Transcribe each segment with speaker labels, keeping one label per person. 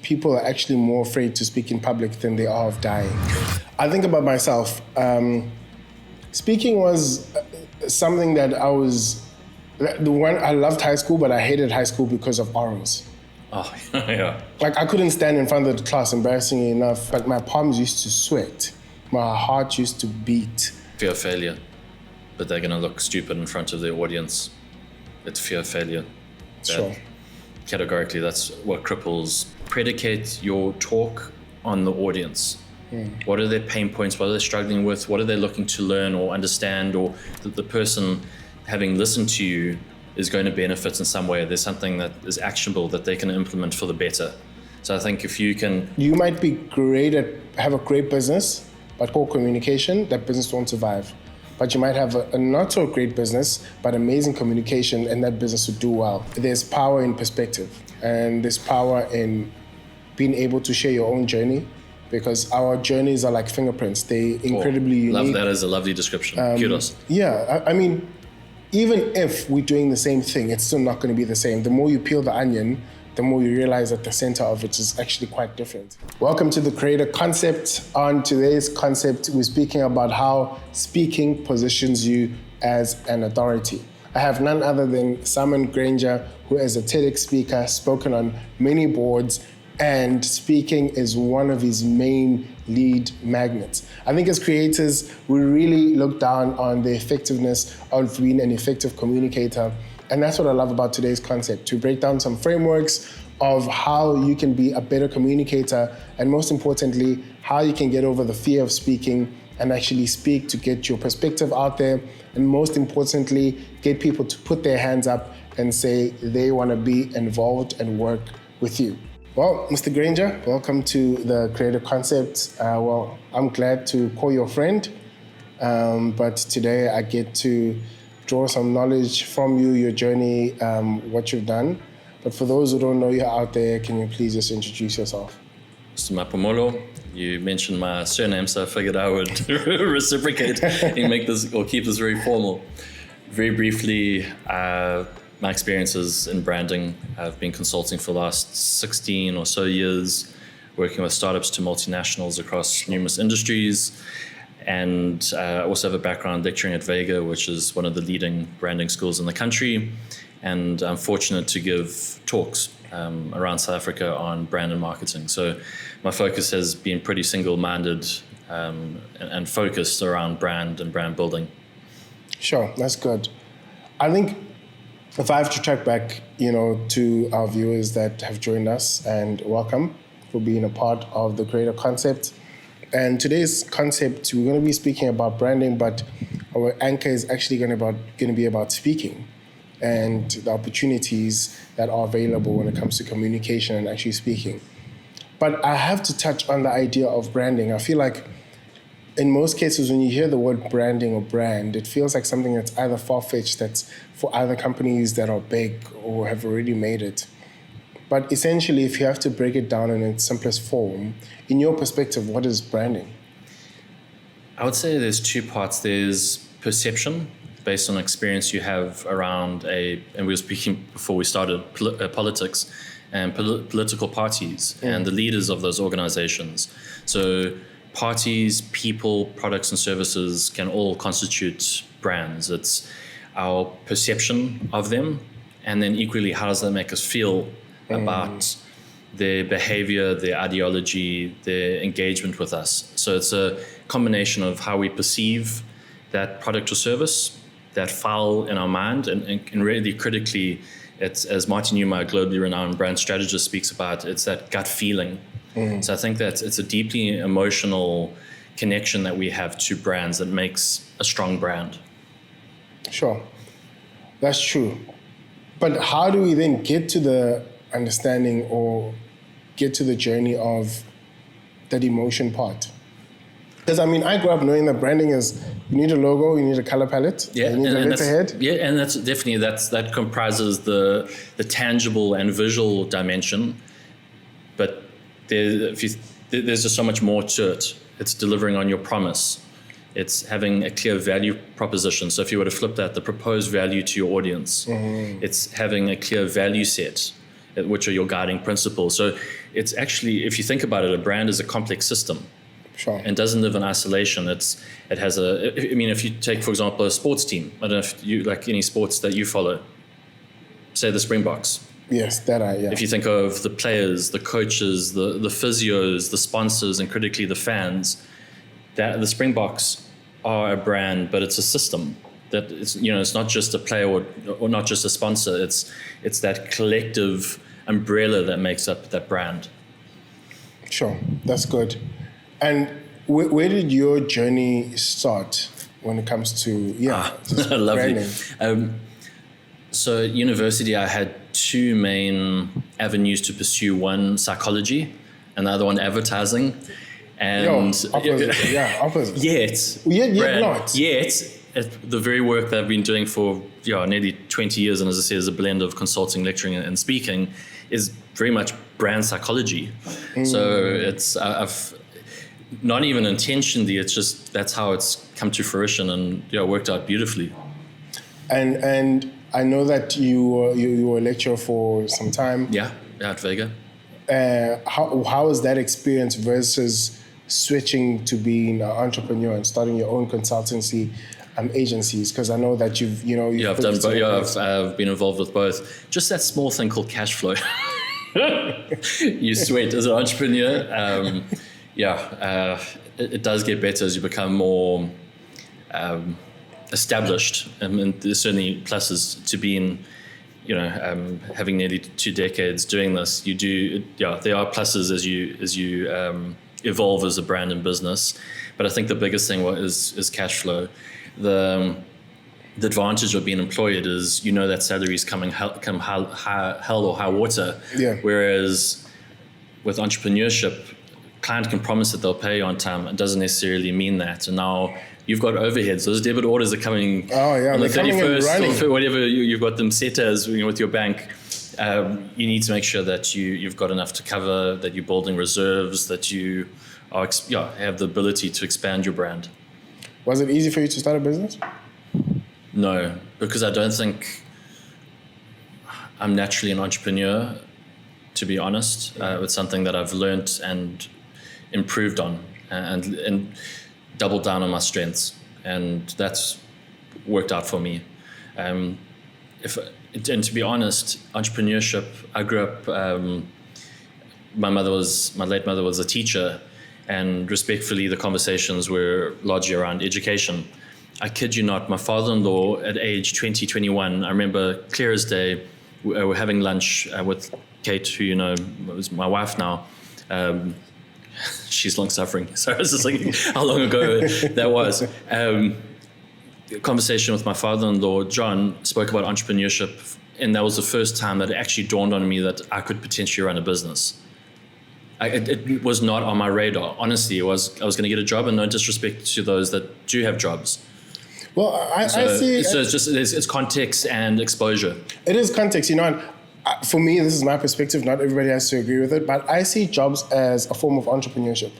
Speaker 1: people are actually more afraid to speak in public than they are of dying. I think about myself. Speaking was something that I loved high school, but I hated high school because of orals.
Speaker 2: Oh, yeah.
Speaker 1: Like, I couldn't stand in front of the class, embarrassingly enough. Like, my palms used to sweat. My heart used to beat.
Speaker 2: Fear of failure. But they're going to look stupid in front of their audience. It's fear of failure.
Speaker 1: Sure.
Speaker 2: Categorically, that's what Cripples. Predicate your talk on the audience. What are their pain points? What are they struggling with? What are they looking to learn or understand? Or the person, having listened to you, is going to benefit in some way. There's something that is actionable that they can implement for the better. So I think if you can...
Speaker 1: You might be have a great business, but poor communication, that business won't survive. But you might have a not so great business, but amazing communication, and that business would do well. There's power in perspective, and there's power in being able to share your own journey, because our journeys are like fingerprints. They're incredibly unique.
Speaker 2: That is a lovely description. Kudos.
Speaker 1: Yeah, I mean, even if we're doing the same thing, it's still not going to be the same. The more you peel the onion, the more you realize that the center of it is actually quite different. Welcome to the Creator Concept. On today's concept, we're speaking about how speaking positions you as an authority. I have none other than Simon Granger, who is a TEDx speaker, spoken on many boards, and speaking is one of his main lead magnets. I think as creators, we really look down on the effectiveness of being an effective communicator. And that's what I love about today's concept, to break down some frameworks of how you can be a better communicator, and most importantly, how you can get over the fear of speaking and actually speak to get your perspective out there, and most importantly, get people to put their hands up and say they want to be involved and work with you. Well, Mr. Granger, welcome to the Creator Concept. Well, I'm glad to call you a friend, but today I get to draw some knowledge from you, your journey, what you've done. But for those who don't know you out there, can you please just introduce yourself?
Speaker 2: Mr. Mapomolo, you mentioned my surname, so I figured I would reciprocate and make this, or keep this very formal. Very briefly, my experiences in branding. I've been consulting for the last 16 or so years, working with startups to multinationals across numerous industries. And I also have a background lecturing at Vega, which is one of the leading branding schools in the country. And I'm fortunate to give talks around South Africa on brand and marketing. So my focus has been pretty single-minded and focused around brand and brand building. Sure,
Speaker 1: that's good. I think if I have to track back, to our viewers that have joined us, and welcome for being a part of the Creator Concept. And today's concept, we're going to be speaking about branding, but our anchor is actually going to be about speaking and the opportunities that are available when it comes to communication and actually speaking. But I have to touch on the idea of branding. I feel like in most cases, when you hear the word branding or brand, it feels like something that's either far-fetched, that's for other companies that are big or have already made it. But essentially, if you have to break it down in its simplest form, in your perspective, what is branding?
Speaker 2: I would say there's two parts. There's perception, based on experience you have around and we were speaking before we started, politics and political parties and the leaders of those organizations. So parties, people, products and services can all constitute brands. It's our perception of them, and then equally, how does that make us feel about their behavior, their ideology, their engagement with us. So it's a combination of how we perceive that product or service, that file in our mind, and really critically, it's, as Martin Newmeyer, globally renowned brand strategist, speaks about, it's that gut feeling. So I think that it's a deeply emotional connection that we have to brands that makes a strong brand.
Speaker 1: Sure, that's true. But how do we then get to the understanding or get to the journey of that emotion part? Because I grew up knowing that branding is, you need a logo, you need a color palette, you need a letterhead.
Speaker 2: Yeah, and that's definitely, that comprises the tangible and visual dimension. But there's just so much more to it. It's delivering on your promise. It's having a clear value proposition. So if you were to flip that, the proposed value to your audience, it's having a clear value set which are your guiding principles. So it's actually, if you think about it, a brand is a complex system.
Speaker 1: Sure.
Speaker 2: And doesn't live in isolation. It has if you take, for example, a sports team. I don't know if you like any sports that you follow. Say the Springboks.
Speaker 1: Yes, yeah.
Speaker 2: If you think of the players, the coaches, the physios, the sponsors, and critically the fans, that the Springboks are a brand, but it's a system. That it's not just a player or not just a sponsor. It's that collective umbrella that makes up that brand.
Speaker 1: Sure, that's good. And where did your journey start when it comes to
Speaker 2: lovely. So at university, I had two main avenues to pursue. One, psychology, and the other one, advertising. And
Speaker 1: opposite.
Speaker 2: Yet, the very work that I've been doing for nearly 20 years, and as I said, is a blend of consulting, lecturing, and speaking, is very much brand psychology. So it's I've not even intentionally, it's just that's how it's come to fruition, and worked out beautifully.
Speaker 1: And I know that you were a lecturer for some time.
Speaker 2: Yeah, at Vega.
Speaker 1: How is that experience versus switching to being an entrepreneur and starting your own consultancy agencies? Because I know that I've done both.
Speaker 2: I've been involved with both. Just that small thing called cash flow. You sweat as an entrepreneur. It does get better as you become more established, and there's certainly pluses to being, having nearly 2 decades doing this. You do, there are pluses as you evolve as a brand and business. But I think the biggest thing is cash flow. The advantage of being employed is that salaries come hell or high water.
Speaker 1: Yeah.
Speaker 2: Whereas with entrepreneurship, client can promise that they'll pay you on time. It doesn't necessarily mean that. And now you've got overheads. Those debit orders are coming on the 31st or whatever you've got them set as with your bank. You need to make sure that you've got enough to cover, that you're building reserves, that you are, have the ability to expand your brand.
Speaker 1: Was it easy for you to start a business?
Speaker 2: No, because I don't think I'm naturally an entrepreneur, to be honest. It's something that I've learnt and improved on and doubled down on my strengths. And that's worked out for me. And to be honest, entrepreneurship, I grew up, my late mother was a teacher, and respectfully, the conversations were largely around education. I kid you not, my father-in-law at age 20, 21, I remember clear as day, we're having lunch with Kate, who is my wife now. She's long suffering. So I was just thinking how long ago that was. Conversation with my father-in-law, John, spoke about entrepreneurship, and that was the first time that it actually dawned on me that I could potentially run a business. It was not on my radar. Honestly, I was going to get a job, and no disrespect to those that do have jobs.
Speaker 1: Well, I see.
Speaker 2: So it's context and exposure.
Speaker 1: It is context, and for me, this is my perspective. Not everybody has to agree with it, but I see jobs as a form of entrepreneurship.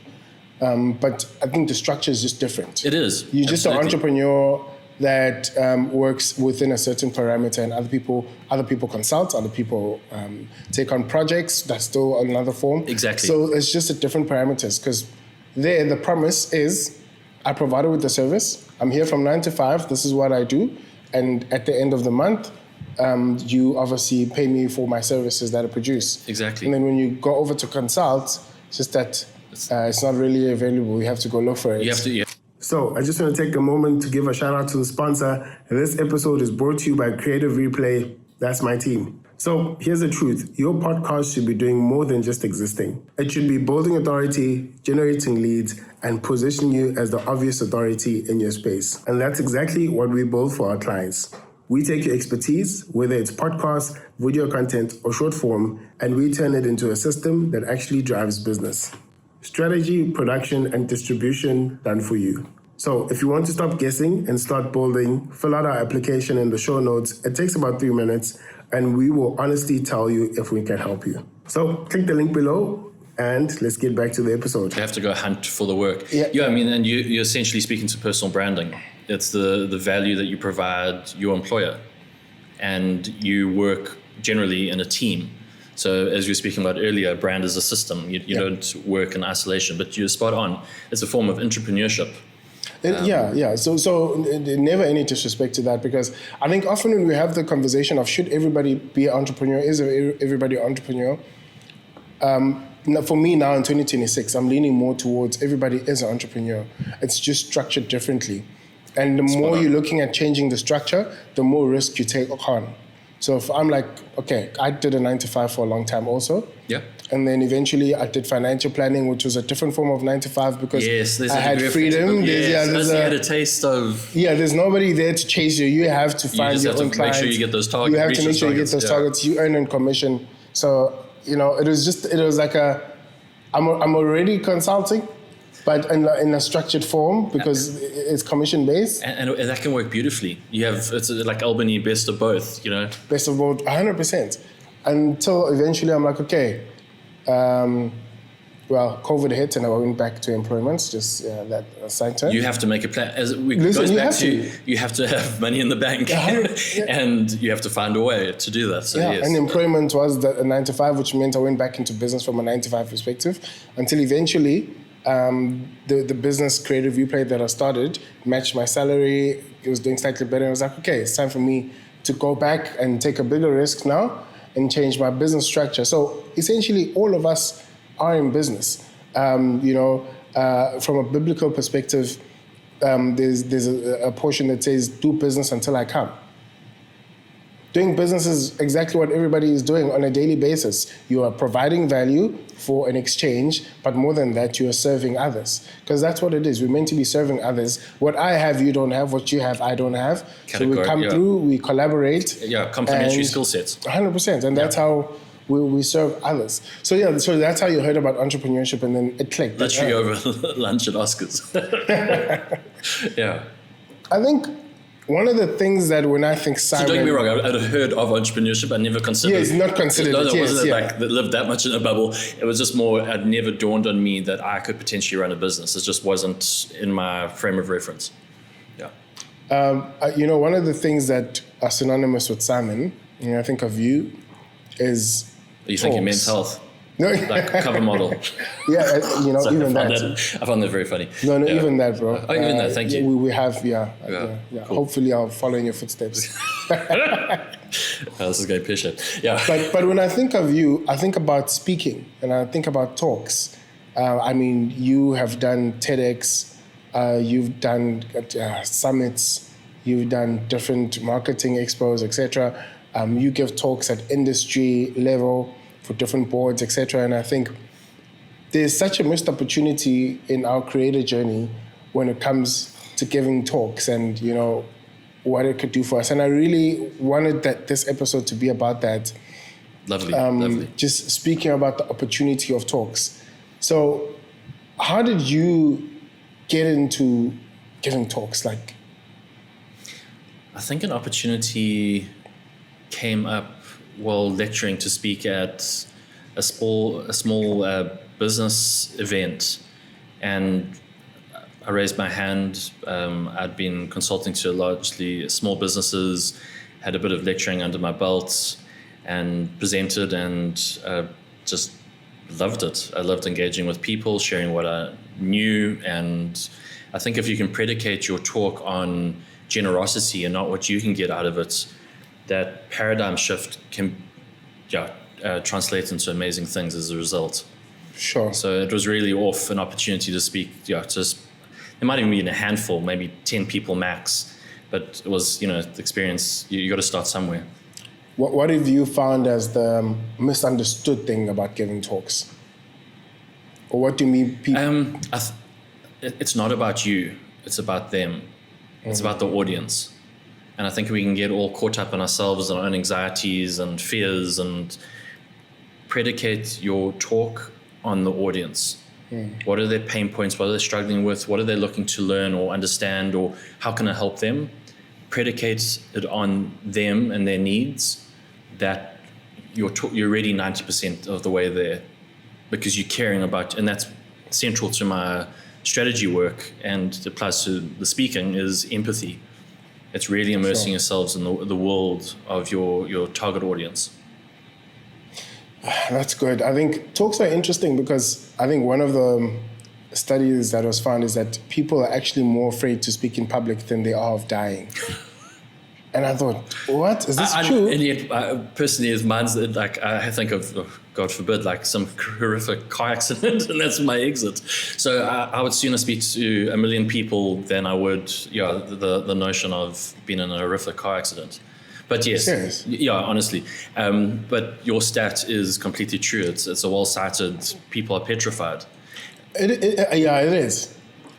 Speaker 1: But I think the structure is just different.
Speaker 2: It is.
Speaker 1: You're just an entrepreneur that works within a certain parameter, and other people consult, other people take on projects. That's still another form.
Speaker 2: Exactly.
Speaker 1: So it's just a different parameters, because there the promise is I provided with the service. I'm here from 9 to 5. This is what I do, and at the end of the month, you obviously pay me for my services that I produce.
Speaker 2: Exactly.
Speaker 1: And then when you go over to consult, it's just that it's not really available. You have to go look for it.
Speaker 2: You have to. Yeah.
Speaker 1: So I just want to take a moment to give a shout out to the sponsor. This episode is brought to you by Creative Replay. That's my team. So here's the truth. Your podcast should be doing more than just existing. It should be building authority, generating leads, and positioning you as the obvious authority in your space. And that's exactly what we build for our clients. We take your expertise, whether it's podcast, video content, or short form, and we turn it into a system that actually drives business. Strategy, production, and distribution done for you. So if you want to stop guessing and start building, fill out our application in the show notes. It takes about 3 minutes, and we will honestly tell you if we can help you. So click the link below, and let's get back to the episode.
Speaker 2: You have to go hunt for the work.
Speaker 1: Yeah.
Speaker 2: I mean, and you're essentially speaking to personal branding. It's the value that you provide your employer, and you work generally in a team. So as you were speaking about earlier, brand is a system. You don't work in isolation, but you're spot on. It's a form of entrepreneurship.
Speaker 1: So never any disrespect to that, because I think often when we have the conversation of should everybody be an entrepreneur, is everybody an entrepreneur? For me now in 2026, I'm leaning more towards everybody is an entrepreneur. It's just structured differently. And the more you're looking at changing the structure, the more risk you take on. So if I'm like, okay, I did a 9-to-5 for a long time also.
Speaker 2: Yeah.
Speaker 1: And then eventually I did financial planning, which was a different form of 9-to-5 because I had freedom.
Speaker 2: You had a taste of...
Speaker 1: Yeah, there's nobody there to chase you. You have to find your own clients.
Speaker 2: Make sure you get those targets.
Speaker 1: You have to make sure you get those targets. You earn on commission. So, it was like I'm already consulting, but in a structured form because it's commission based.
Speaker 2: And that can work beautifully. It's like Albany, best of both,
Speaker 1: Best of both, 100%. Until eventually I'm like, okay, COVID hit and I went back to employment, just that side turn.
Speaker 2: You have to make a plan. You have to have money in the bank and you have to find a way to do that. So yes.
Speaker 1: And employment was a 9-to-5, which meant I went back into business from a 9-to-5 perspective until eventually the business creative replay that I started matched my salary. It was doing slightly better. I was like, okay, it's time for me to go back and take a bigger risk now and change my business structure. So essentially all of us are in business. From a biblical perspective, there's a portion that says, do business until I come. Doing business is exactly what everybody is doing on a daily basis. You are providing value for an exchange, but more than that, you are serving others. Because that's what it is. We're meant to be serving others. What I have, you don't have. What you have, I don't have. So we come through, we collaborate.
Speaker 2: Yeah, complementary skill sets.
Speaker 1: 100%. And that's how we serve others. So that's how you heard about entrepreneurship, and then it clicked.
Speaker 2: Literally over lunch at Oscars. Yeah.
Speaker 1: I think one of the things that when I think Simon...
Speaker 2: So don't get me wrong, I'd heard of entrepreneurship. I never considered...
Speaker 1: Yes, not considered it.
Speaker 2: Wasn't like that lived that much in a bubble. It was just more, it never dawned on me that I could potentially run a business. It just wasn't in my frame of reference. Yeah.
Speaker 1: One of the things that are synonymous with Simon, I think of you, is...
Speaker 2: Are you thinking men's health?
Speaker 1: No.
Speaker 2: Like cover model.
Speaker 1: Yeah,
Speaker 2: So
Speaker 1: even that.
Speaker 2: I found that very funny.
Speaker 1: No, even that, bro.
Speaker 2: Oh, even that, thank you.
Speaker 1: We have,
Speaker 2: Cool.
Speaker 1: Hopefully I'll follow in your footsteps.
Speaker 2: This is going pear-shaped. Yeah.
Speaker 1: But when I think of you, I think about speaking and I think about talks. You have done TEDx, you've done summits, you've done different marketing expos, etc. You give talks at industry level for different boards, etc. And I think there's such a missed opportunity in our creator journey when it comes to giving talks and, what it could do for us. And I really wanted this episode to be about that.
Speaker 2: Lovely.
Speaker 1: Just speaking about the opportunity of talks. So how did you get into giving talks? I
Speaker 2: think an opportunity came up while lecturing to speak at a small business event, and I raised my hand. I'd been consulting to largely small businesses, had a bit of lecturing under my belt, and presented, and just loved it. I loved engaging with people, sharing what I knew, and I think if you can predicate your talk on generosity and not what you can get out of it, that paradigm shift can translate into amazing things as a result.
Speaker 1: Sure.
Speaker 2: So it was really off an opportunity to speak. There might even be a handful, maybe 10 people max, but it was, the experience. You got to start somewhere.
Speaker 1: What have you found as the misunderstood thing about giving talks? Or what do you mean people?
Speaker 2: It's not about you. It's about them. It's about the audience. And I think we can get all caught up in ourselves and our own anxieties and fears and predicate your talk on the audience. What are their pain points? What are they struggling with? What are they looking to learn or understand? Or how can I help them? Predicate it on them and their needs, that you're already 90% of the way there because you're caring about, and that's central to my strategy work and it applies to the speaking, is empathy. It's really immersing yourselves in the world of your target audience.
Speaker 1: That's good. I think talks are interesting because I think one of the studies that was found is that people are actually more afraid to speak in public than they are of dying. And I thought, what? Is this true?
Speaker 2: And yet, personally, as mine's like, I think of, God forbid, like some horrific car accident, and that's my exit. So I would sooner speak to 1 million people than I would, the notion of being in a horrific car accident. But yes,
Speaker 1: Serious?
Speaker 2: yeah, honestly. But your stat is completely true. It's a well-cited. People are petrified.
Speaker 1: Yeah, it is.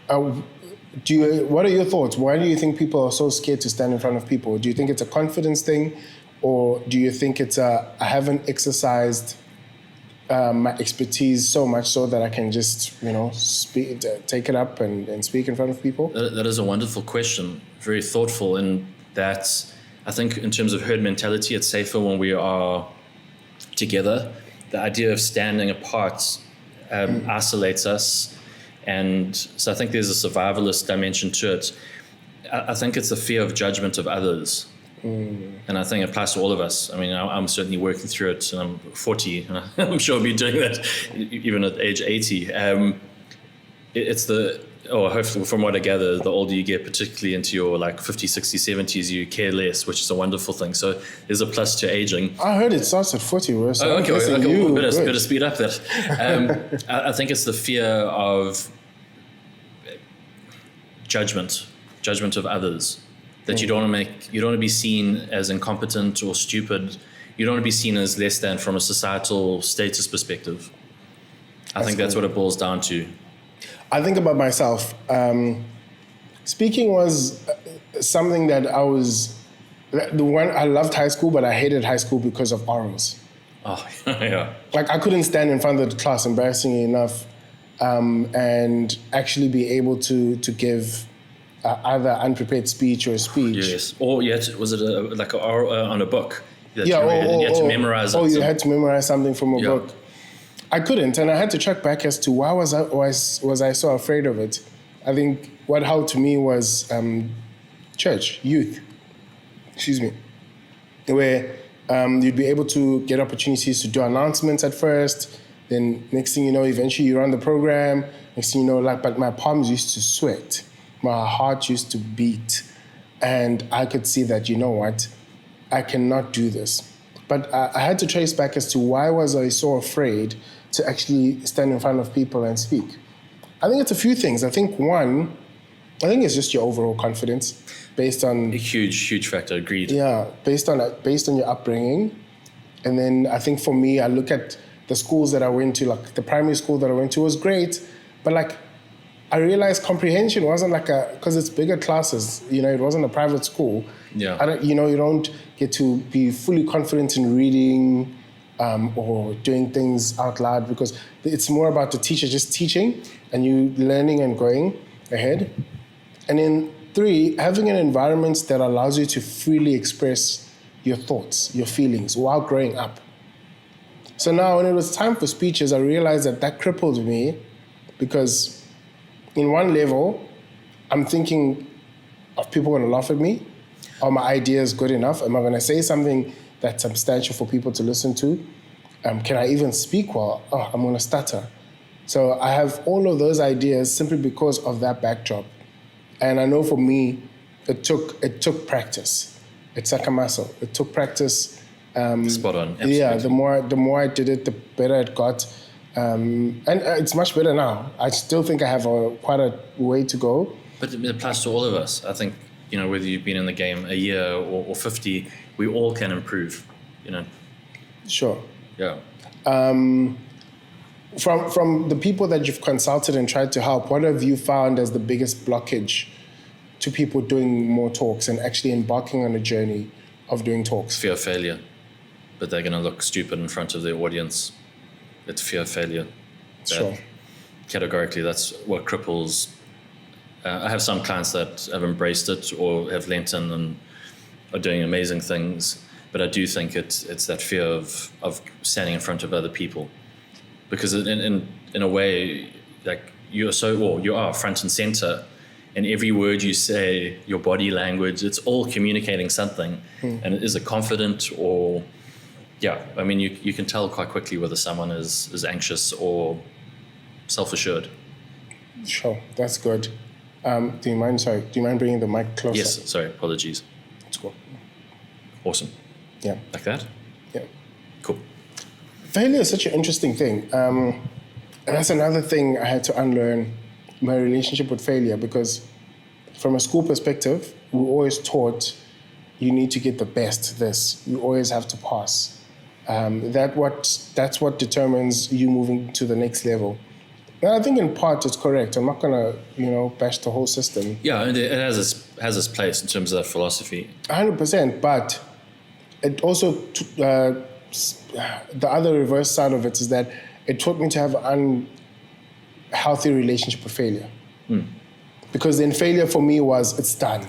Speaker 1: What are your thoughts? Why do you think people are so scared to stand in front of people? Do you think it's a confidence thing, or do you think it's I haven't exercised my expertise so much so that I can just, take it up and speak in front of people?
Speaker 2: That is a wonderful question. Very thoughtful. And that, I think in terms of herd mentality, it's safer when we are together. The idea of standing apart isolates us. And so I think there's a survivalist dimension to it. I think it's the fear of judgment of others. And I think it applies to all of us. I mean, I'm certainly working through it, and I'm 40, and I'm sure I'll be doing that even at age 80. Hopefully from what I gather, the older you get, particularly into your like 50s, 60s, 70s, you care less, which is a wonderful thing. So there's a plus to aging.
Speaker 1: I heard it starts at 40.
Speaker 2: Okay. Better speed up that. I think it's the fear of judgment of others, that you don't want to be seen as incompetent or stupid. You don't want to be seen as less than from a societal status perspective. I think that's what it boils down to.
Speaker 1: I think about myself. Speaking was something that I loved high school, but I hated high school because of orals.
Speaker 2: Oh, yeah.
Speaker 1: Like I couldn't stand in front of the class, embarrassingly enough, and actually be able to give either unprepared speech or a speech.
Speaker 2: Yes. Or was it on a book?
Speaker 1: You had
Speaker 2: to memorize it.
Speaker 1: Oh, you had to memorize something from a book. I couldn't, and I had to track back as to why was I so afraid of it. I think what helped to me was church, youth, where you'd be able to get opportunities to do announcements at first. Then next thing you know, eventually you run the program. Next thing you know, but my palms used to sweat. My heart used to beat. And I could see that, you know what, I cannot do this. But I had to trace back as to why was I so afraid to actually stand in front of people and speak. I think it's a few things. I think it's just your overall confidence based on...
Speaker 2: A huge factor, agreed.
Speaker 1: Yeah, based on your upbringing. And then I think for me, I look at the schools that I went to, like the primary school that I went to was great, but like I realized comprehension wasn't because it's bigger classes, it wasn't a private school.
Speaker 2: Yeah.
Speaker 1: You don't get to be fully confident in reading or doing things out loud, because it's more about the teacher just teaching and you learning and going ahead. And then 3, having an environment that allows you to freely express your thoughts, your feelings while growing up. So now when it was time for speeches, I realized that crippled me, because in one level, I'm thinking, are people going to laugh at me? Are my ideas good enough? Am I going to say something that's substantial for people to listen to? Can I even speak well? Oh, I'm going to stutter. So I have all of those ideas simply because of that backdrop. And I know for me, it took practice. It's like a muscle. It took practice.
Speaker 2: Spot on. Absolutely.
Speaker 1: Yeah, the more I did it, the better it got. And it's much better now. I still think I have quite a way to go.
Speaker 2: But it applies to all of us. I think, whether you've been in the game a year or 50, we all can improve,
Speaker 1: Sure.
Speaker 2: Yeah.
Speaker 1: From the people that you've consulted and tried to help, what have you found as the biggest blockage to people doing more talks and actually embarking on a journey of doing talks?
Speaker 2: Fear of failure. But they're going to look stupid in front of their audience. It's fear of failure.
Speaker 1: Sure.
Speaker 2: Categorically, that's what cripples. I have some clients that have embraced it or have lent in and are doing amazing things. But I do think it's that fear of standing in front of other people. Because in a way, like you are front and center, and every word you say, your body language, it's all communicating something. And is it confident or Yeah, I mean, you can tell quite quickly whether someone is anxious or self-assured.
Speaker 1: Sure, that's good. Do you mind bringing the mic closer?
Speaker 2: Yes, sorry, apologies.
Speaker 1: That's cool.
Speaker 2: Awesome.
Speaker 1: Yeah.
Speaker 2: Like that?
Speaker 1: Yeah.
Speaker 2: Cool.
Speaker 1: Failure is such an interesting thing. And that's another thing I had to unlearn my relationship with failure, because from a school perspective, we always taught you need to get the best this. You always have to pass. That's what determines you moving to the next level. And I think in part it's correct. I'm not gonna, bash the whole system.
Speaker 2: Yeah, and it has its place in terms of that philosophy.
Speaker 1: 100%, but it also, the other reverse side of it is that it taught me to have an unhealthy relationship with failure. Because then failure for me was, it's done.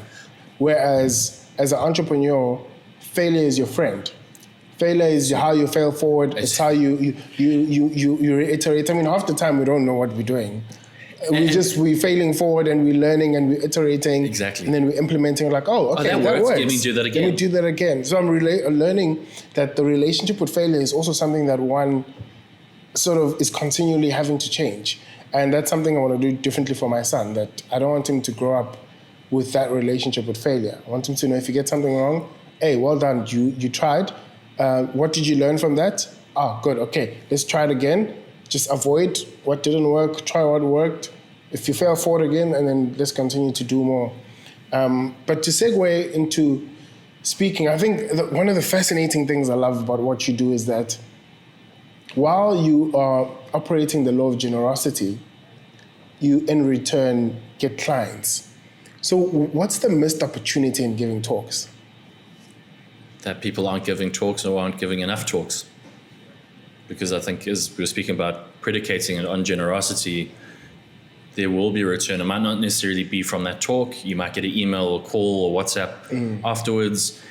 Speaker 1: Whereas as an entrepreneur, failure is your friend. Failure is how you fail forward. It's how you reiterate. I mean, half the time we don't know what we're doing. We're failing forward and we're learning and we're iterating.
Speaker 2: Exactly.
Speaker 1: And then we're implementing like, okay, that works.
Speaker 2: Let me do that again.
Speaker 1: Let me do that again. So I'm learning that the relationship with failure is also something that one sort of is continually having to change. And that's something I want to do differently for my son, that I don't want him to grow up with that relationship with failure. I want him to know if you get something wrong, hey, well done, you tried. What did you learn from that? Good, okay, let's try it again. Just avoid what didn't work, try what worked. If you fail forward again, and then let's continue to do more. But to segue into speaking, I think one of the fascinating things I love about what you do is that while you are operating the law of generosity, you in return get clients. So what's the missed opportunity in giving talks?
Speaker 2: That people aren't giving talks or aren't giving enough talks. Because I think, as we were speaking about predicating it on generosity, there will be a return. It might not necessarily be from that talk. You might get an email or call or WhatsApp afterwards,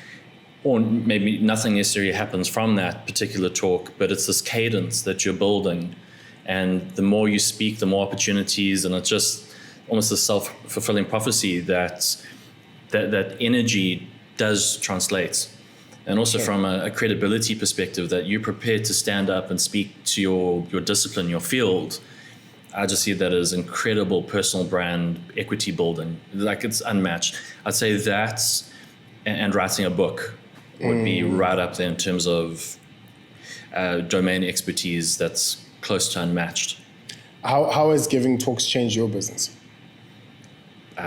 Speaker 2: or maybe nothing necessarily happens from that particular talk, but it's this cadence that you're building. And the more you speak, the more opportunities, and it's just almost a self-fulfilling prophecy that energy does translate. And also from a credibility perspective, that you're prepared to stand up and speak to your discipline, your field. I just see that as incredible personal brand equity building. Like, it's unmatched. I'd say that and writing a book would be right up there in terms of domain expertise that's close to unmatched.
Speaker 1: How has giving talks changed your business?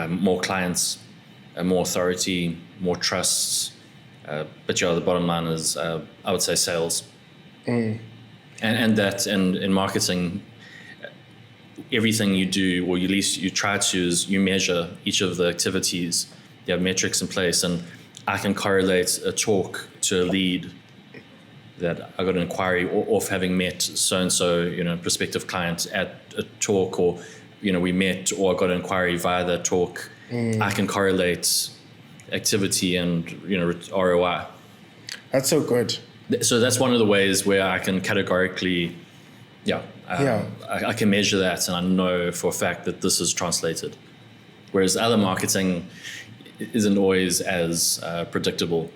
Speaker 2: More clients, more authority, more trusts. But the bottom line is, I would say, sales. And that, and in marketing, everything you do, or at least you try to, is you measure each of the activities. You have metrics in place, and I can correlate a talk to a lead that I got an inquiry off having met so-and-so, prospective client at a talk, or, we met, or I got an inquiry via that talk. I can correlate activity and ROI.
Speaker 1: That's so good.
Speaker 2: So that's one of the ways where I can categorically, I can measure that, and I know for a fact that this is translated. Whereas other marketing isn't always as predictable.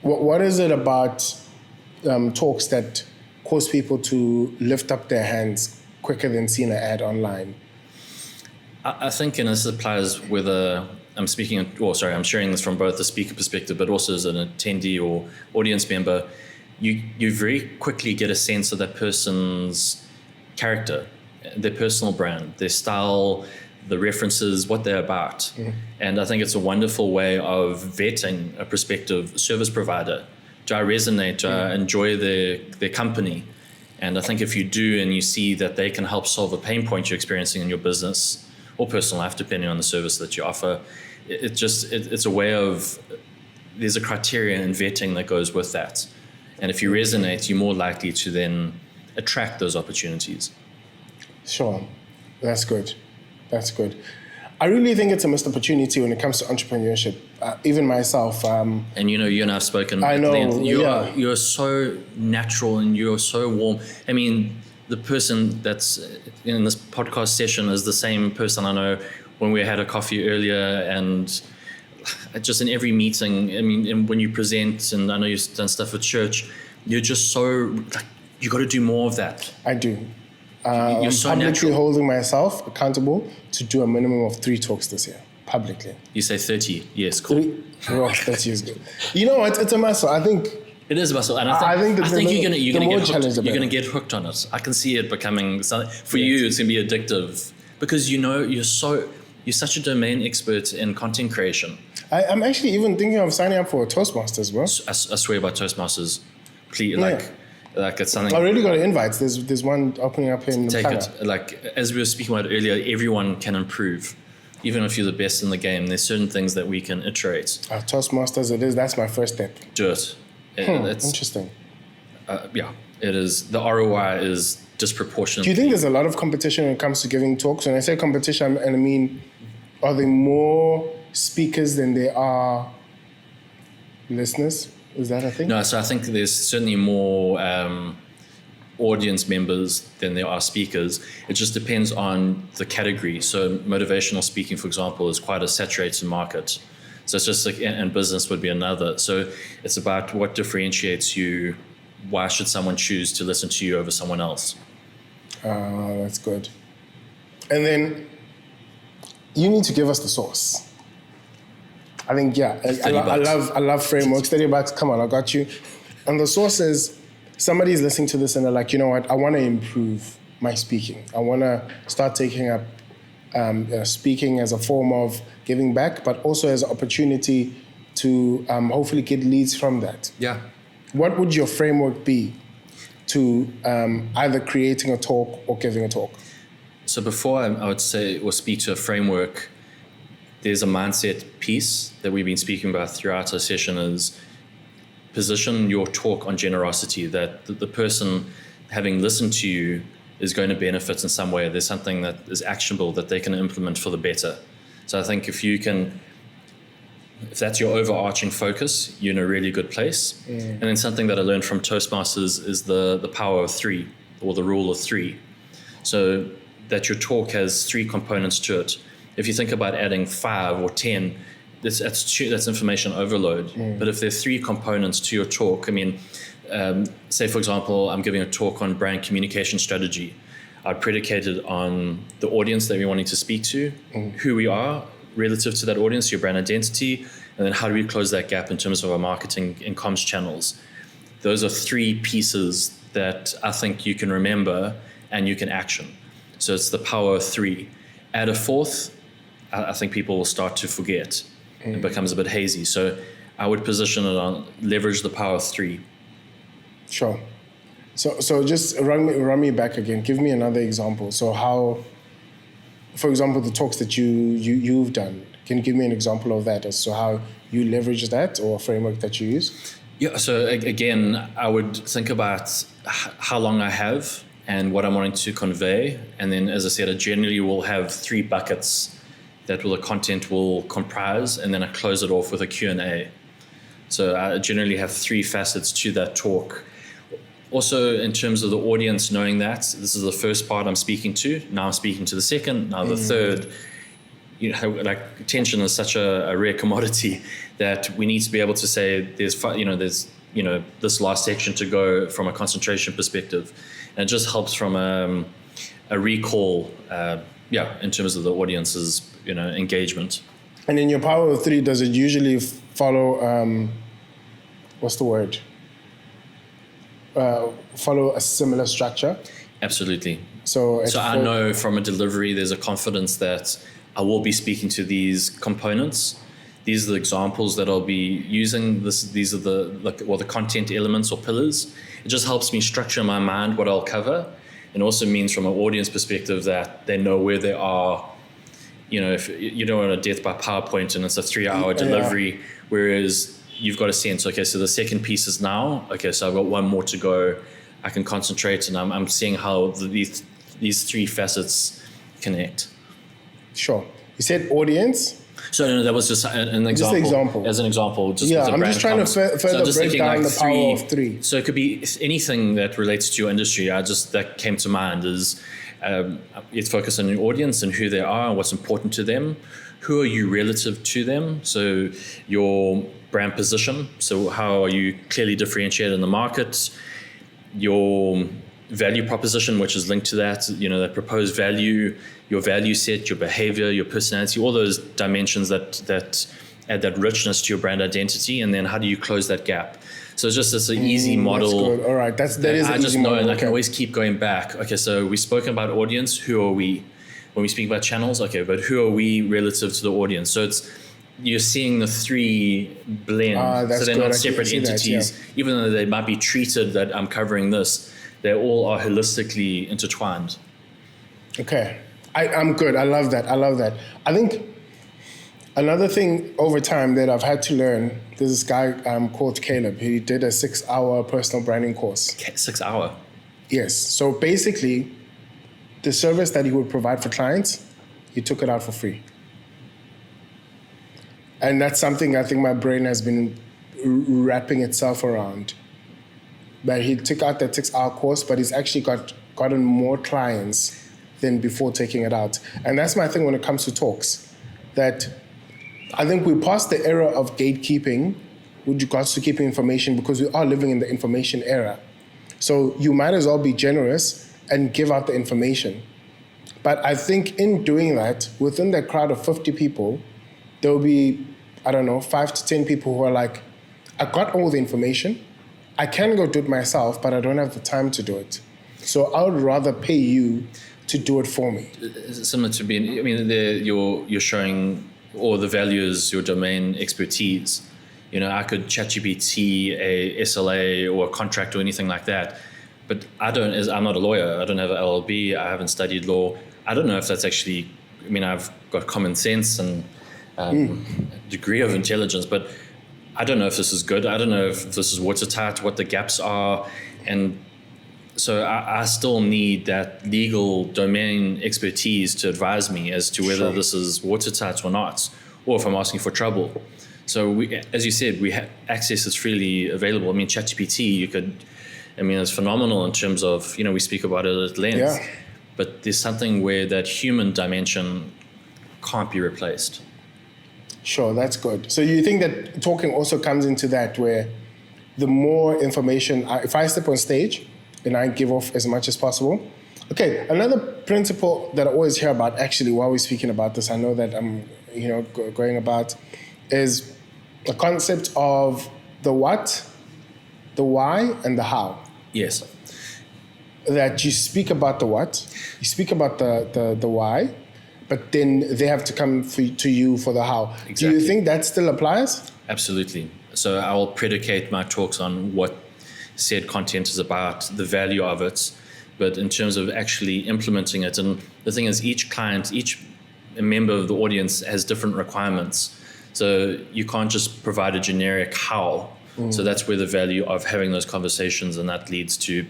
Speaker 1: What is it about talks that cause people to lift up their hands quicker than seeing an ad online?
Speaker 2: I think, and this applies whether I'm sharing this from both the speaker perspective, but also as an attendee or audience member, you very quickly get a sense of that person's character, their personal brand, their style, the references, what they're about. And I think it's a wonderful way of vetting a prospective service provider. Do I resonate? Do I enjoy their company? And I think if you do, and you see that they can help solve a pain point you're experiencing in your business or personal life, depending on the service that you offer, it's a way of, there's a criteria in vetting that goes with that. And if you resonate, you're more likely to then attract those opportunities.
Speaker 1: Sure. That's good. That's good. I really think it's a missed opportunity when it comes to entrepreneurship. Even myself.
Speaker 2: And you and I've spoken.
Speaker 1: I know.
Speaker 2: You're so natural and you're so warm. I mean, the person that's in this podcast session is the same person I know when we had a coffee earlier, and just in every meeting, I mean, and when you present, and I know you've done stuff with church, you're just so, like, you got to do more of that.
Speaker 1: I do.
Speaker 2: You're
Speaker 1: I'm
Speaker 2: so
Speaker 1: publicly
Speaker 2: natural.
Speaker 1: holding myself accountable to do a minimum of 3 talks this year, publicly.
Speaker 2: You say 30. Yes, cool.
Speaker 1: 30 is good. You know what? It's a muscle. I think
Speaker 2: It is a muscle, and
Speaker 1: I think
Speaker 2: you're gonna
Speaker 1: more
Speaker 2: get
Speaker 1: challenged
Speaker 2: hooked.
Speaker 1: the
Speaker 2: You're gonna
Speaker 1: better.
Speaker 2: get hooked on it. I can see it becoming something for you. It's gonna be addictive because you're such a domain expert in content creation.
Speaker 1: I'm actually even thinking of signing up for a Toastmasters, bro.
Speaker 2: I swear by Toastmasters, please,
Speaker 1: Yeah.
Speaker 2: like it's something.
Speaker 1: I already got invites. There's one opening up in
Speaker 2: Take
Speaker 1: Ghana.
Speaker 2: it. Like as we were speaking about earlier, everyone can improve. Even if you're the best in the game, there's certain things that we can iterate.
Speaker 1: Toastmasters, it is. That's my first step.
Speaker 2: Do it. It's
Speaker 1: Interesting.
Speaker 2: yeah. It is. The ROI is disproportionate.
Speaker 1: Do you think there's a lot of competition when it comes to giving talks? When I say competition, and I mean, are there more speakers than there are listeners? Is that a thing?
Speaker 2: No, so I think there's certainly more audience members than there are speakers. It just depends on the category. So motivational speaking, for example, is quite a saturated market. So it's just like, and business would be another. So it's about what differentiates you. Why should someone choose to listen to you over someone else?
Speaker 1: That's good. And then you need to give us the source. I think, yeah, I love frameworks. 30 bucks, come on, I got you. And the source is, somebody's listening to this and they're like, you know what, I want to improve my speaking. I want to start taking up speaking as a form of giving back, but also as an opportunity to hopefully get leads from that.
Speaker 2: Yeah.
Speaker 1: What would your framework be to either creating a talk or giving a talk?
Speaker 2: So before I would say or speak to a framework, there's a mindset piece that we've been speaking about throughout our session is position your talk on generosity, that the person having listened to you is going to benefit in some way. There's something that is actionable that they can implement for the better. So I think if that's your overarching focus, you're in a really good place. And then something that I learned from Toastmasters is the power of 3 or the rule of 3. So that your talk has 3 components to it. If you think about adding 5 or 10, that's information overload. But if there are 3 components to your talk, I mean, say for example, I'm giving a talk on brand communication strategy. I'd predicate it on the audience that we're wanting to speak to, who we are relative to that audience, your brand identity, and then how do we close that gap in terms of our marketing and comms channels. Those are 3 pieces that I think you can remember and you can action. So it's the power of 3. Add a 4th, I think people will start to forget. It becomes a bit hazy. So I would position it on leverage the power of 3.
Speaker 1: Sure. So just run me back again. Give me another example. So how, for example, the talks that you've done, can you give me an example of that as to how you leverage that or a framework that you use?
Speaker 2: Yeah, so again, I would think about how long I have and what I'm wanting to convey. And then, as I said, I generally will have 3 buckets that the content will comprise, and then I close it off with a Q&A. So I generally have 3 facets to that talk. Also, in terms of the audience knowing that, this is the first part I'm speaking to, now I'm speaking to the second, now the third. You know, like tension is such a rare commodity that we need to be able to say there's this last section to go from a concentration perspective. And it just helps from a recall, in terms of the audience's, engagement.
Speaker 1: And in your power of 3, does it usually follow, what's the word? Follow a similar structure?
Speaker 2: Absolutely.
Speaker 1: So
Speaker 2: I know from a delivery, there's a confidence that I will be speaking to these components. These are the examples that I'll be using. These are the content elements or pillars. It just helps me structure in my mind what I'll cover. And also means from an audience perspective that they know where they are. If you don't want a death by PowerPoint and it's a 3-hour delivery, whereas you've got a sense, okay, so the second piece is now, okay, so I've got 1 more to go. I can concentrate and I'm seeing how these 3 facets connect.
Speaker 1: Sure. You said audience?
Speaker 2: So that was just an example.
Speaker 1: Just an example.
Speaker 2: As an example.
Speaker 1: I'm just trying to further break down the power of 3.
Speaker 2: So it could be anything that relates to your industry. That came to mind is It's focused on your audience and who they are and what's important to them. Who are you relative to them? So your brand position. So how are you clearly differentiated in the market? Your value proposition, which is linked to that, that proposed value, your value set, your behavior, your personality, all those dimensions that add that richness to your brand identity. And then how do you close that gap? So it's an easy model.
Speaker 1: That's good. All right, that is an easy model.
Speaker 2: And I can always keep going back. Okay, so we've spoken about audience. Who are we? When we speak about channels, okay, but who are we relative to the audience? So you're seeing the three blend. So they're not separate entities, even though they might be treated that I'm covering this. They all are holistically intertwined.
Speaker 1: Okay, I'm good. I love that. I think another thing over time that I've had to learn, there's this guy called Caleb. He did a 6-hour personal branding course.
Speaker 2: 6 hour?
Speaker 1: Yes. So basically, the service that he would provide for clients, he took it out for free. And that's something I think my brain has been wrapping itself around. That he took out that 6-hour course, but he's actually gotten more clients than before taking it out. And that's my thing when it comes to talks. That I think we passed the era of gatekeeping with regards to keeping information because we are living in the information era. So you might as well be generous and give out the information. But I think in doing that, within that crowd of 50 people, there will be, 5 to 10 people who are like, I got all the information, I can go do it myself, but I don't have the time to do it. So I would rather pay you to do it for me.
Speaker 2: Similar to you're showing all the values, your domain expertise. I could ChatGPT a SLA or a contract or anything like that. But I'm not a lawyer. I don't have an LLB. I haven't studied law. I don't know if that's actually, I've got common sense and degree of intelligence, but I don't know if this is good. I don't know if this is watertight, what the gaps are. And so I still need that legal domain expertise to advise me as to whether this is watertight or not, or if I'm asking for trouble. So as you said, access is freely available. ChatGPT, it's phenomenal in terms of, we speak about it at length, but there's something where that human dimension can't be replaced.
Speaker 1: Sure, that's good. So you think that talking also comes into that where the more information, if I step on stage and I give off as much as possible. Okay, another principle that I always hear about, actually, while we're speaking about this, I know that I'm, going about, is the concept of the what, the why, and the how.
Speaker 2: Yes.
Speaker 1: That you speak about the what, you speak about the why, but then they have to come to you for the how. Exactly. Do you think that still applies?
Speaker 2: Absolutely. So I will predicate my talks on what said content is about, the value of it, but in terms of actually implementing it. And the thing is, each client, each member of the audience has different requirements. So you can't just provide a generic how. So that's where the value of having those conversations, and that leads to,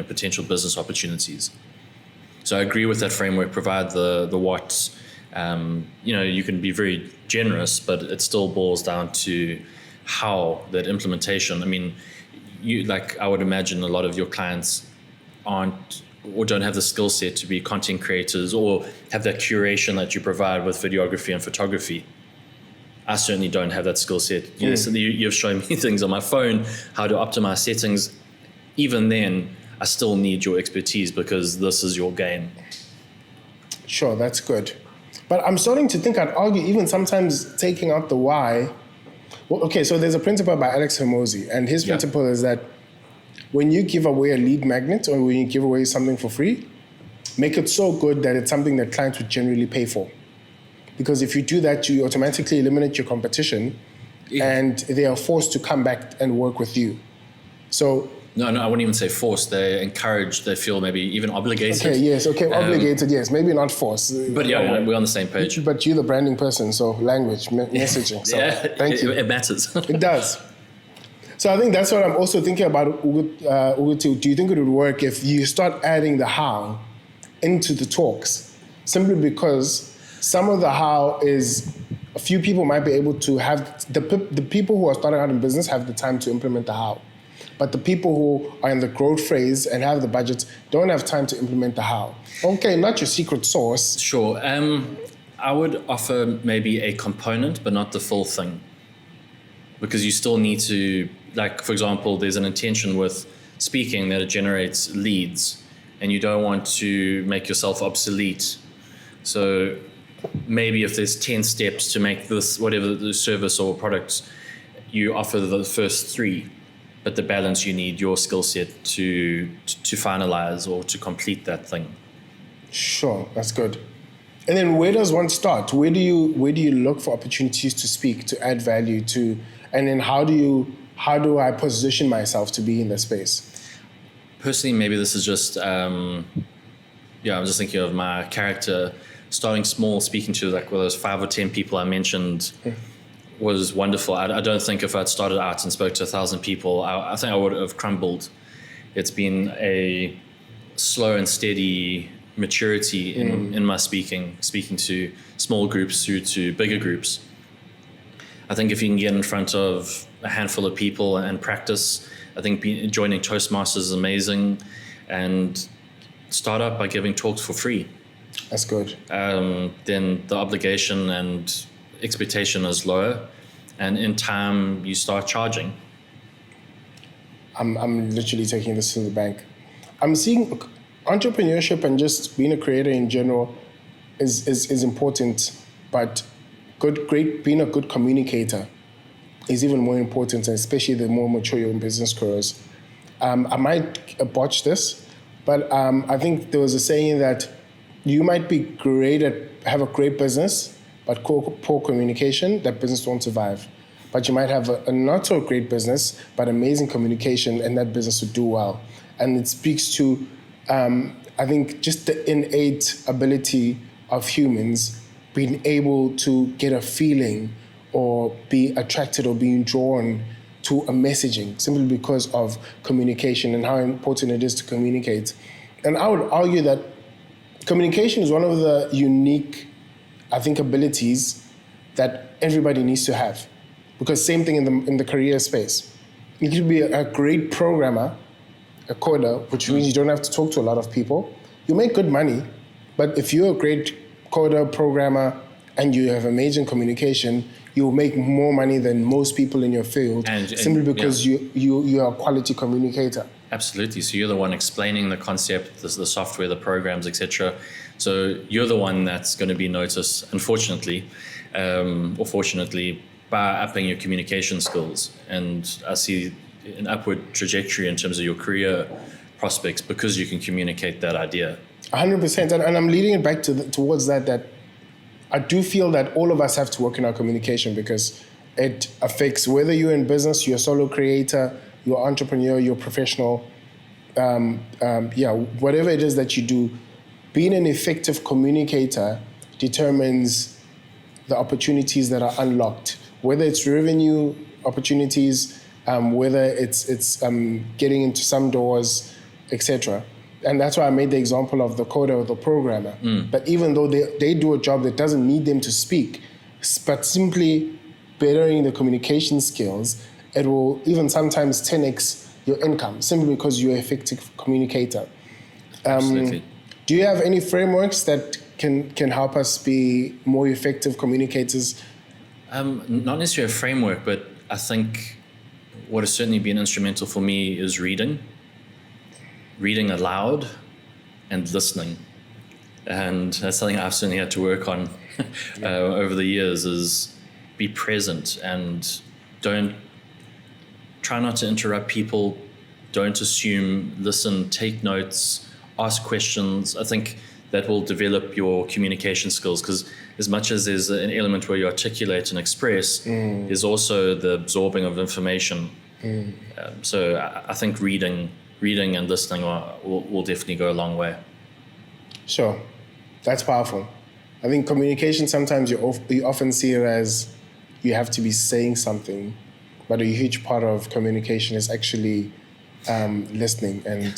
Speaker 2: potential business opportunities. So I agree with that framework. Provide the what. You can be very generous, but it still boils down to how that implementation. I would imagine a lot of your clients aren't or don't have the skill set to be content creators or have that curation that you provide with videography and photography. I certainly don't have that skill set. So you've shown me things on my phone, how to optimize settings. Even then, I still need your expertise because this is your game.
Speaker 1: Sure, that's good. But I'm starting to think, I'd argue, even sometimes taking out the why. Well, okay, so there's a principle by Alex Hormozi, and his principle is that when you give away a lead magnet or when you give away something for free, make it so good that it's something that clients would generally pay for. Because if you do that, you automatically eliminate your competition and they are forced to come back and work with you. So
Speaker 2: No, I wouldn't even say forced. They're encouraged. They feel maybe even obligated.
Speaker 1: Okay, yes. Okay, obligated, yes. Maybe not forced.
Speaker 2: But we're on the same page.
Speaker 1: But you're the branding person, so language, messaging. So thank you.
Speaker 2: It matters.
Speaker 1: It does. So I think that's what I'm also thinking about, Ugutu. Do you think it would work if you start adding the how into the talks? Simply because some of the how is a few people might be able to have, the people who are starting out in business have the time to implement the how. But the people who are in the growth phase and have the budgets don't have time to implement the how. Okay, not your secret sauce.
Speaker 2: Sure. I would offer maybe a component, but not the full thing. Because you still need to, like, for example, there's an intention with speaking that it generates leads, and you don't want to make yourself obsolete. So maybe if there's 10 steps to make this, whatever the service or product, you offer the first 3, but the balance you need your skill set to finalize or to complete that thing.
Speaker 1: Sure, that's good. And then where does one start? Where do you look for opportunities to speak, to add value to, and then how do I position myself to be in the space?
Speaker 2: Personally, maybe this is just, I'm just thinking of my character. Starting small, speaking to like those 5 or 10 people I mentioned was wonderful. I don't think if I'd started out and spoke to 1,000 people, I think I would have crumbled. It's been a slow and steady maturity in my speaking to small groups through to bigger groups. I think if you can get in front of a handful of people and practice, I think joining Toastmasters is amazing, and start up by giving talks for free.
Speaker 1: That's good.
Speaker 2: Then the obligation and expectation is lower, and in time you start charging.
Speaker 1: I'm literally taking this to the bank. I'm seeing entrepreneurship and just being a creator in general is important, but being a good communicator is even more important, and especially the more mature your business grows. I might botch this, but I think there was a saying that you might be have a great business, but poor communication, that business won't survive. But you might have a not so great business, but amazing communication, and that business would do well. And it speaks to, I think, just the innate ability of humans being able to get a feeling or be attracted or being drawn to a messaging simply because of communication and how important it is to communicate. And I would argue that communication is one of the unique, I think, abilities that everybody needs to have. Because same thing in the career space. You could be a great programmer, a coder, which means you don't have to talk to a lot of people. You make good money, but if you're a great coder, programmer, and you have amazing communication, you'll make more money than most people in your field, simply because you are a quality communicator.
Speaker 2: Absolutely. So you're the one explaining the concept, the software, the programs, etc. So you're the one that's going to be noticed, unfortunately, or fortunately, by upping your communication skills. And I see an upward trajectory in terms of your career prospects because you can communicate that idea. 100%.
Speaker 1: And I'm leading it back towards that I do feel that all of us have to work in our communication, because it affects whether you're in business, you're a solo creator, you're an entrepreneur, you're a professional, whatever it is that you do. Being an effective communicator determines the opportunities that are unlocked, whether it's revenue opportunities, whether it's getting into some doors, etc. And that's why I made the example of the coder or the programmer. But even though they do a job that doesn't need them to speak, but simply bettering the communication skills, it will even sometimes 10x your income, simply because you're an effective communicator.
Speaker 2: Absolutely.
Speaker 1: Do you have any frameworks that can help us be more effective communicators?
Speaker 2: Not necessarily a framework, but I think what has certainly been instrumental for me is reading aloud and listening. And that's something I've certainly had to work on over the years, is be present and try not to interrupt people. Don't assume, listen, take notes, ask questions. I think that will develop your communication skills, because as much as there's an element where you articulate and express, there's also the absorbing of information. So I think reading and listening will definitely go a long way.
Speaker 1: Sure. That's powerful. I think communication, sometimes you often see it as you have to be saying something, but a huge part of communication is actually listening. And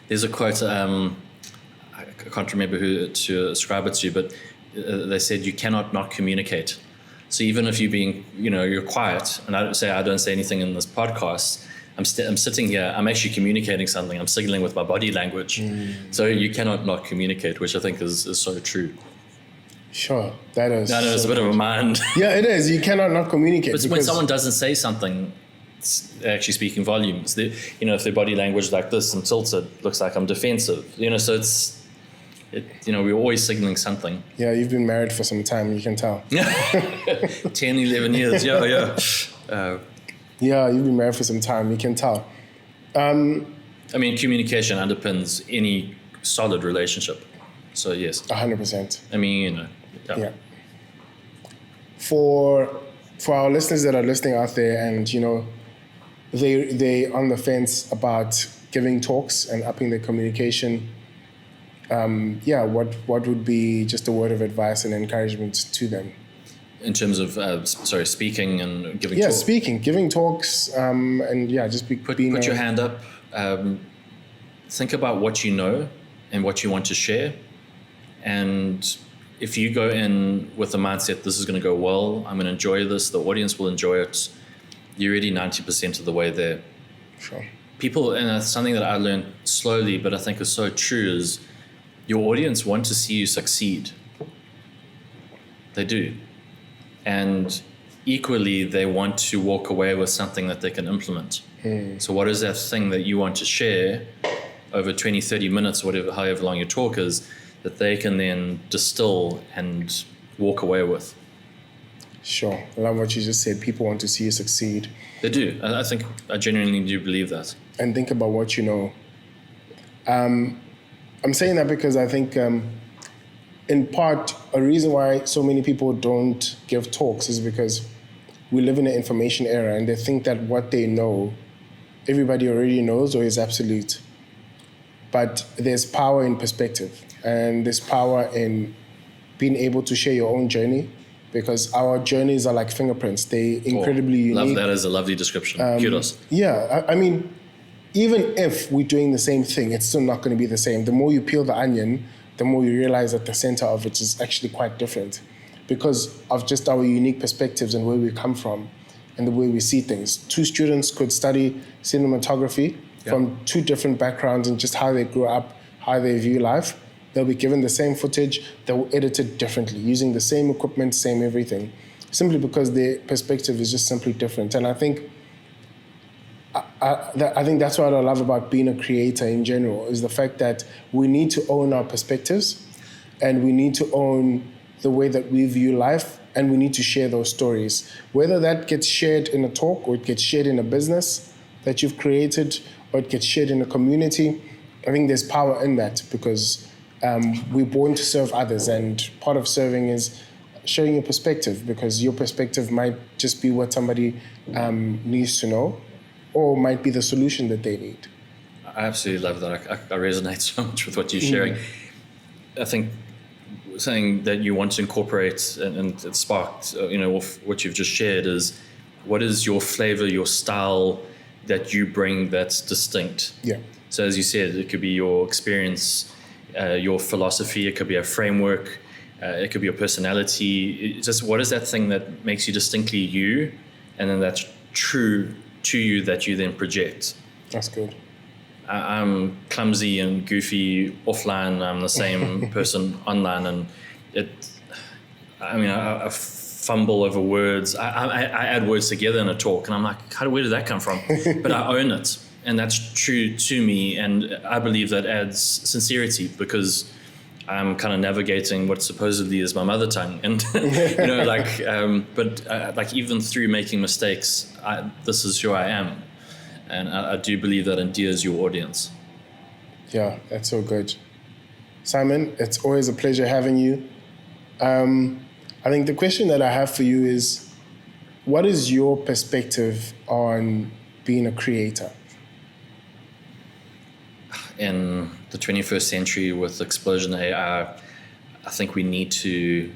Speaker 2: there's a quote, I can't remember who to ascribe it to, but they said you cannot not communicate. So even if you're quiet, and I don't say anything in this podcast, I'm sitting here, I'm actually communicating something, I'm signaling with my body language. So you cannot not communicate, which I think is so true.
Speaker 1: Sure, that is.
Speaker 2: I know it's a bit of a mind.
Speaker 1: Yeah, it is. You cannot not communicate.
Speaker 2: But when someone doesn't say something, it's actually speaking volumes. If their body language like this, I'm tilted, looks like I'm defensive. So we're always signaling something.
Speaker 1: Yeah, you've been married for some time, you can tell.
Speaker 2: 10, 11 years, yeah.
Speaker 1: Yeah, you've been married for some time, you can tell.
Speaker 2: Communication underpins any solid relationship. So yes.
Speaker 1: 100%.
Speaker 2: Yeah.
Speaker 1: For our listeners that are listening out there and, they on the fence about giving talks and upping their communication, what would be just a word of advice and encouragement to them?
Speaker 2: In terms of, speaking and giving talks?
Speaker 1: Yeah, speaking, giving talks, just
Speaker 2: put your hand up. Think about what you know and what you want to share. And if you go in with the mindset, this is going to go well, I'm going to enjoy this, the audience will enjoy it, you're already 90% of the way there.
Speaker 1: Sure.
Speaker 2: People, and that's something that I learned slowly, but I think is so true, is your audience want to see you succeed. They do. And equally, they want to walk away with something that they can implement. So what is that thing that you want to share over 20, 30 minutes, however long your talk is, that they can then distill and walk away with?
Speaker 1: Sure. I love what you just said. People want to see you succeed.
Speaker 2: They do. I genuinely do believe that.
Speaker 1: And think about what you know. I'm saying that because I think, in part, a reason why so many people don't give talks is because we live in an information era and they think that what they know, everybody already knows or is absolute. But there's power in perspective, and there's power in being able to share your own journey, because our journeys are like fingerprints. They're incredibly unique.
Speaker 2: Love that as a lovely description. Kudos.
Speaker 1: Yeah, even if we're doing the same thing, it's still not going to be the same. The more you peel the onion, the more you realize that the center of it is actually quite different because of just our unique perspectives and where we come from and the way we see things. Two students could study cinematography from two different backgrounds and just how they grew up, how they view life. They'll be given the same footage, they'll edit it differently, using the same equipment, same everything, simply because their perspective is just simply different. And I think that's what I love about being a creator in general, is the fact that we need to own our perspectives and we need to own the way that we view life, and we need to share those stories. Whether that gets shared in a talk or it gets shared in a business that you've created or it gets shared in a community, I think there's power in that because we're born to serve others, and part of serving is sharing your perspective, because your perspective might just be what somebody needs to know, or might be the solution that they need.
Speaker 2: I absolutely love that. I resonate so much with what you're sharing. I think saying that you want to incorporate and it sparked, what you've just shared is, what is your flavor, your style that you bring that's distinct?
Speaker 1: Yeah.
Speaker 2: So as you said, it could be your experience, your philosophy, it could be a framework, it could be your personality. Just what is that thing that makes you distinctly you, and then that's true to you that you then project? That's
Speaker 1: good.
Speaker 2: I'm clumsy and goofy offline. I'm the same person online, and I fumble over words. I add words together in a talk, and I'm like, where did that come from? But I own it, and that's true to me, and I believe that adds sincerity, because I'm kind of navigating what supposedly is my mother tongue, and but even through making mistakes, this is who I am. And I do believe that endears your audience.
Speaker 1: Yeah, that's so good. Simon, it's always a pleasure having you. I think the question that I have for you is, what is your perspective on being a creator?
Speaker 2: In the 21st century with the explosion of AI, I think we need to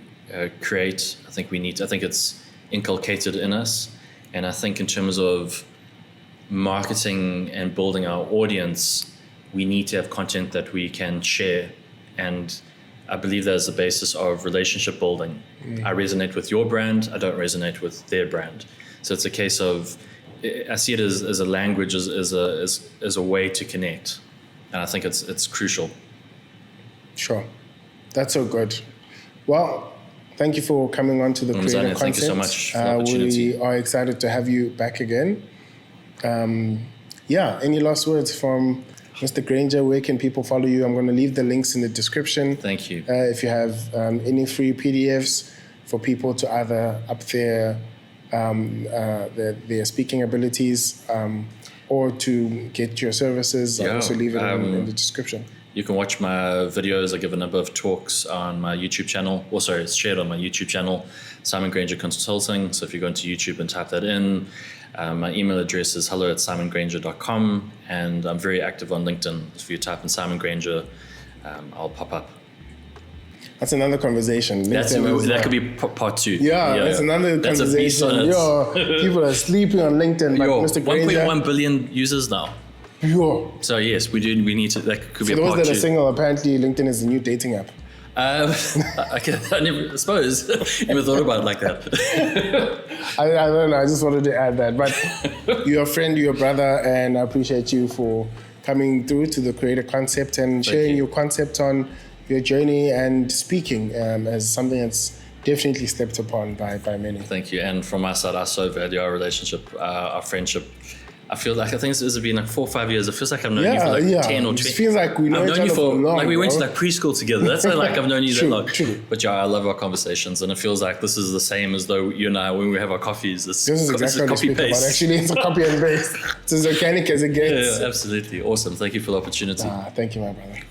Speaker 2: create. I think it's inculcated in us. And I think in terms of marketing and building our audience, we need to have content that we can share. And I believe that is the basis of relationship building. I resonate with your brand, I don't resonate with their brand. So it's a case of I see it as a language, as a way to connect, and I think it's crucial.
Speaker 1: Sure, that's so good. Well, thank you for coming on to the Creator Concept.
Speaker 2: Thank you so much for the opportunity.
Speaker 1: We are excited to have you back again. Any last words from Mr. Granger? Where can people follow you? I'm going to leave the links in the description.
Speaker 2: Thank you.
Speaker 1: If you have any free PDFs for people to either up their speaking abilities or to get your services, I'll also leave it in the description.
Speaker 2: You can watch my videos. I give a number of talks on my YouTube channel. Also, it's shared on my YouTube channel, Simon Granger Consulting. So if you go into YouTube and type that in, my email address is hello@simongranger.com, and I'm very active on LinkedIn. If you type in Simon Granger, I'll pop up.
Speaker 1: That's another conversation.
Speaker 2: That could be part 2.
Speaker 1: That's another conversation. People are sleeping on LinkedIn, but Mr. Granger.
Speaker 2: 1.1 billion users now. So yes, we need to. That could be a part 2.
Speaker 1: For those that are single, apparently LinkedIn is the new dating app.
Speaker 2: I never suppose. Never thought about it like that.
Speaker 1: I don't know. I just wanted to add that. But you're a friend, you're a brother, and I appreciate you for coming through to the Creator Concept and sharing your concept on your journey and speaking as something that's definitely slept upon by many.
Speaker 2: Thank you. And from my side, I so value our relationship, our friendship. I feel like, I think this has been like 4 or 5 years. It feels like I've known you for like 10 or 20.
Speaker 1: It feels like we know each other for long.
Speaker 2: Like we went to like preschool together. That's like I've known you that long.
Speaker 1: True.
Speaker 2: But I love our conversations, and it feels like this is the same as though you and I, when we have our coffees, this
Speaker 1: is exactly what we speak about. Actually, it's a copy and paste. It's as organic as it gets.
Speaker 2: Yeah, absolutely. Awesome. Thank you for the opportunity.
Speaker 1: Thank you, my brother.